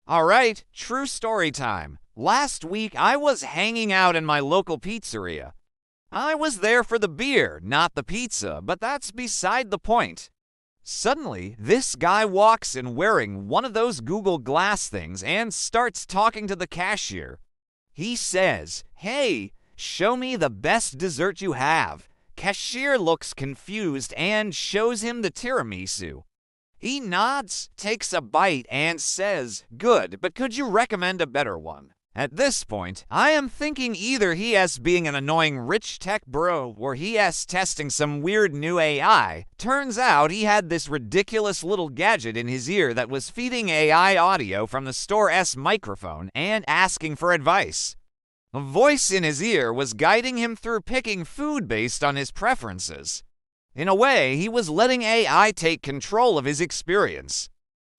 All right, true story time. Last week, I was hanging out in my local pizzeria. I was there for the beer, not the pizza, but that's beside the point. Suddenly, this guy walks in wearing one of those Google Glass things and starts talking to the cashier. He says, "Hey, show me the best dessert you have." Cashier looks confused and shows him the tiramisu. He nods, takes a bite, and says, "Good, but could you recommend a better one?" At this point, I am thinking either he is being an annoying rich tech bro or he is testing some weird new AI. Turns out he had this ridiculous little gadget in his ear that was feeding AI audio from the store's microphone and asking for advice. A voice in his ear was guiding him through picking food based on his preferences. In a way, he was letting AI take control of his experience.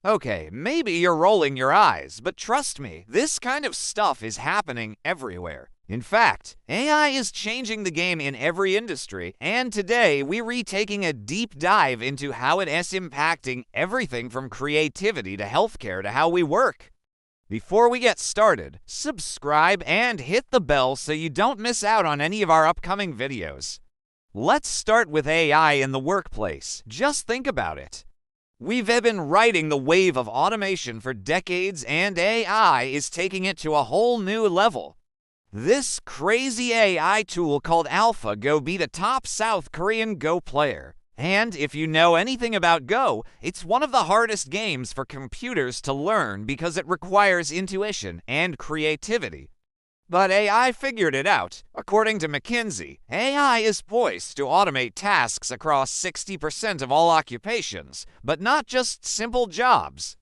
Okay, maybe you're rolling your eyes, but trust me, this kind of stuff is happening everywhere. In fact, AI is changing the game in every industry, and today we're taking a deep dive into how it is impacting everything from creativity to healthcare to how we work. Before we get started, subscribe and hit the bell so you don't miss out on any of our upcoming videos. Let's start with AI in the workplace. Just think about it. We've been riding the wave of automation for decades, and AI is taking it to a whole new level. This crazy AI tool called AlphaGo beat a top South Korean Go player. And if you know anything about Go, it's one of the hardest games for computers to learn because it requires intuition and creativity. But AI figured it out. According to McKinsey, AI is poised to automate tasks across 60% of all occupations, but not just simple jobs.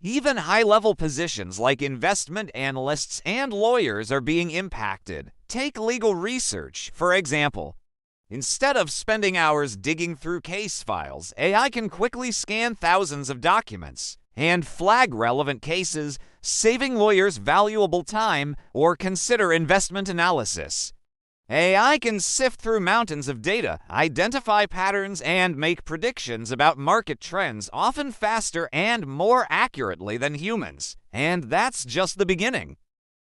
Even high-level positions like investment analysts and lawyers are being impacted. Take legal research, for example. Instead of spending hours digging through case files, AI can quickly scan thousands of documents and flag relevant cases, saving lawyers valuable time, or consider investment analysis. AI can sift through mountains of data, identify patterns, and make predictions about market trends often faster and more accurately than humans. And that's just the beginning.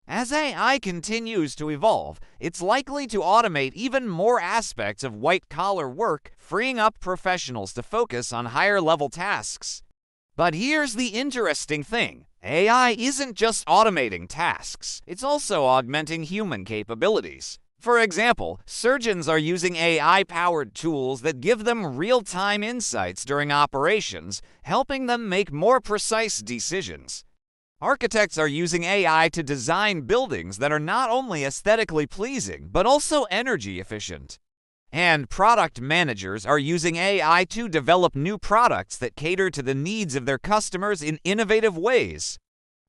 As AI continues to evolve, it's likely to automate even more aspects of white-collar work, freeing up professionals to focus on higher-level tasks. But here's the interesting thing. AI isn't just automating tasks, it's also augmenting human capabilities. For example, surgeons are using AI-powered tools that give them real-time insights during operations, helping them make more precise decisions. Architects are using AI to design buildings that are not only aesthetically pleasing, but also energy efficient. And product managers are using AI to develop new products that cater to the needs of their customers in innovative ways.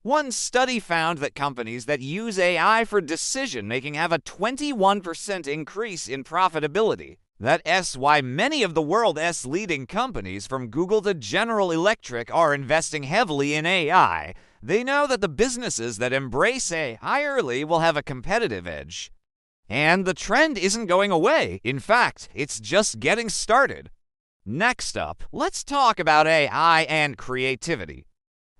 One study found that companies that use AI for decision-making have a 21% increase in profitability. That's why many of the world's leading companies, from Google to General Electric, are investing heavily in AI. They know that the businesses that embrace AI early will have a competitive edge. And the trend isn't going away. In fact, it's just getting started. Next up, let's talk about AI and creativity.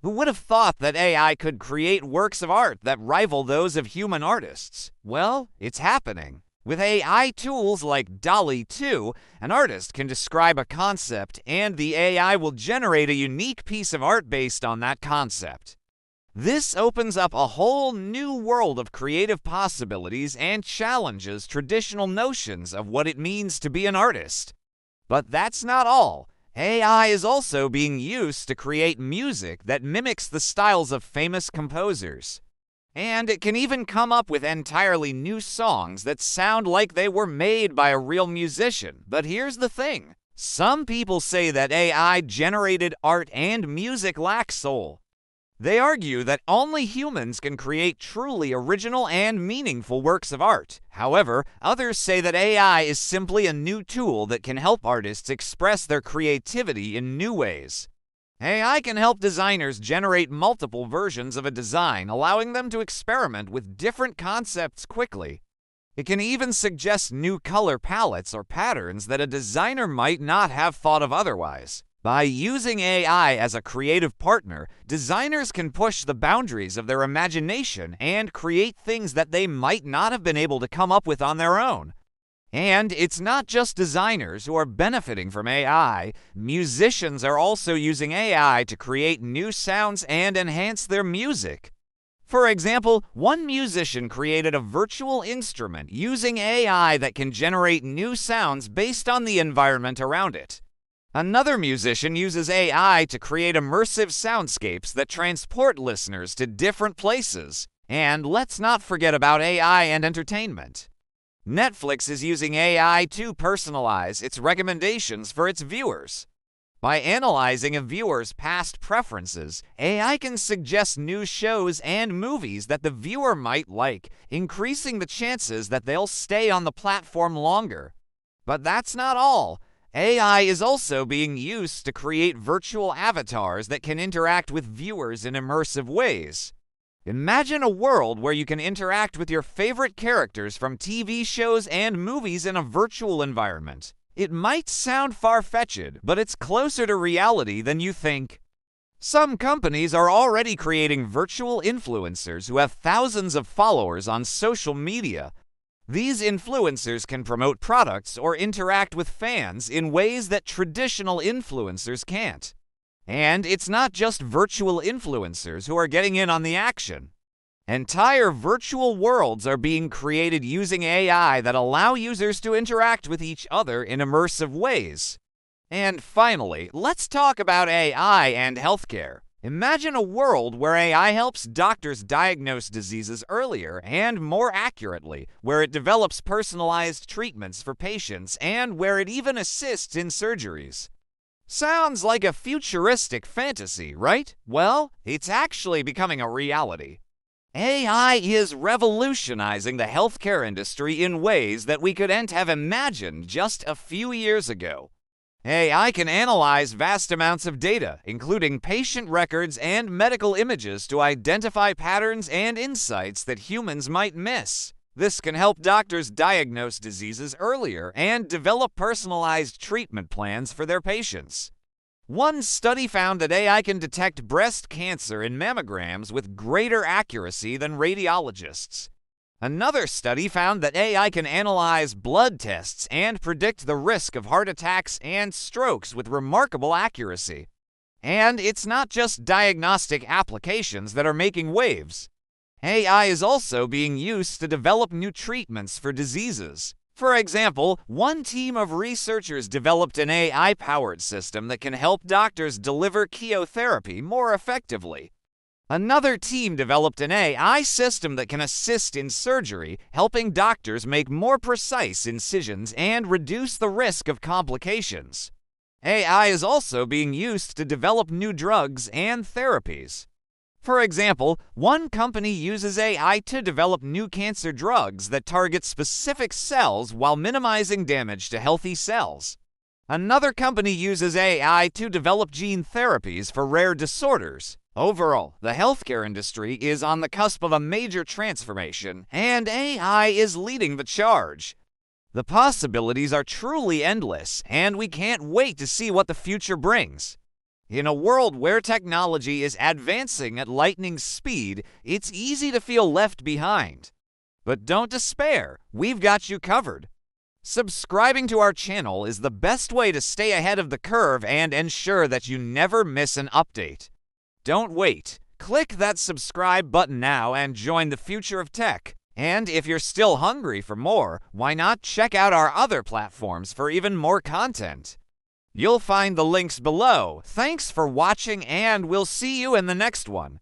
Who would have thought that AI could create works of art that rival those of human artists? Well, it's happening. With AI tools like DALL-E 2, an artist can describe a concept, and the AI will generate a unique piece of art based on that concept. This opens up a whole new world of creative possibilities and challenges traditional notions of what it means to be an artist. But that's not all. AI is also being used to create music that mimics the styles of famous composers. And it can even come up with entirely new songs that sound like they were made by a real musician. But here's the thing. Some people say that AI-generated art and music lack soul. They argue that only humans can create truly original and meaningful works of art. However, others say that AI is simply a new tool that can help artists express their creativity in new ways. AI can help designers generate multiple versions of a design, allowing them to experiment with different concepts quickly. It can even suggest new color palettes or patterns that a designer might not have thought of otherwise. By using AI as a creative partner, designers can push the boundaries of their imagination and create things that they might not have been able to come up with on their own. And it's not just designers who are benefiting from AI. Musicians are also using AI to create new sounds and enhance their music. For example, one musician created a virtual instrument using AI that can generate new sounds based on the environment around it. Another musician uses AI to create immersive soundscapes that transport listeners to different places. And let's not forget about AI and entertainment. Netflix is using AI to personalize its recommendations for its viewers. By analyzing a viewer's past preferences, AI can suggest new shows and movies that the viewer might like, increasing the chances that they'll stay on the platform longer. But that's not all. AI is also being used to create virtual avatars that can interact with viewers in immersive ways. Imagine a world where you can interact with your favorite characters from TV shows and movies in a virtual environment. It might sound far-fetched, but it's closer to reality than you think. Some companies are already creating virtual influencers who have thousands of followers on social media. These influencers can promote products or interact with fans in ways that traditional influencers can't. And it's not just virtual influencers who are getting in on the action. Entire virtual worlds are being created using AI that allow users to interact with each other in immersive ways. And finally, let's talk about AI and healthcare. Imagine a world where AI helps doctors diagnose diseases earlier and more accurately, where it develops personalized treatments for patients, and where it even assists in surgeries. Sounds like a futuristic fantasy, right? Well, it's actually becoming a reality. AI is revolutionizing the healthcare industry in ways that we couldn't have imagined just a few years ago. AI can analyze vast amounts of data, including patient records and medical images, to identify patterns and insights that humans might miss. This can help doctors diagnose diseases earlier and develop personalized treatment plans for their patients. One study found that AI can detect breast cancer in mammograms with greater accuracy than radiologists. Another study found that AI can analyze blood tests and predict the risk of heart attacks and strokes with remarkable accuracy. And it's not just diagnostic applications that are making waves. AI is also being used to develop new treatments for diseases. For example, one team of researchers developed an AI-powered system that can help doctors deliver chemotherapy more effectively. Another team developed an AI system that can assist in surgery, helping doctors make more precise incisions and reduce the risk of complications. AI is also being used to develop new drugs and therapies. For example, one company uses AI to develop new cancer drugs that target specific cells while minimizing damage to healthy cells. Another company uses AI to develop gene therapies for rare disorders. Overall, the healthcare industry is on the cusp of a major transformation, and AI is leading the charge. The possibilities are truly endless, and we can't wait to see what the future brings. In a world where technology is advancing at lightning speed, it's easy to feel left behind. But don't despair, we've got you covered. Subscribing to our channel is the best way to stay ahead of the curve and ensure that you never miss an update. Don't wait. Click that subscribe button now and join the future of tech. And if you're still hungry for more, why not check out our other platforms for even more content? You'll find the links below. Thanks for watching, and we'll see you in the next one.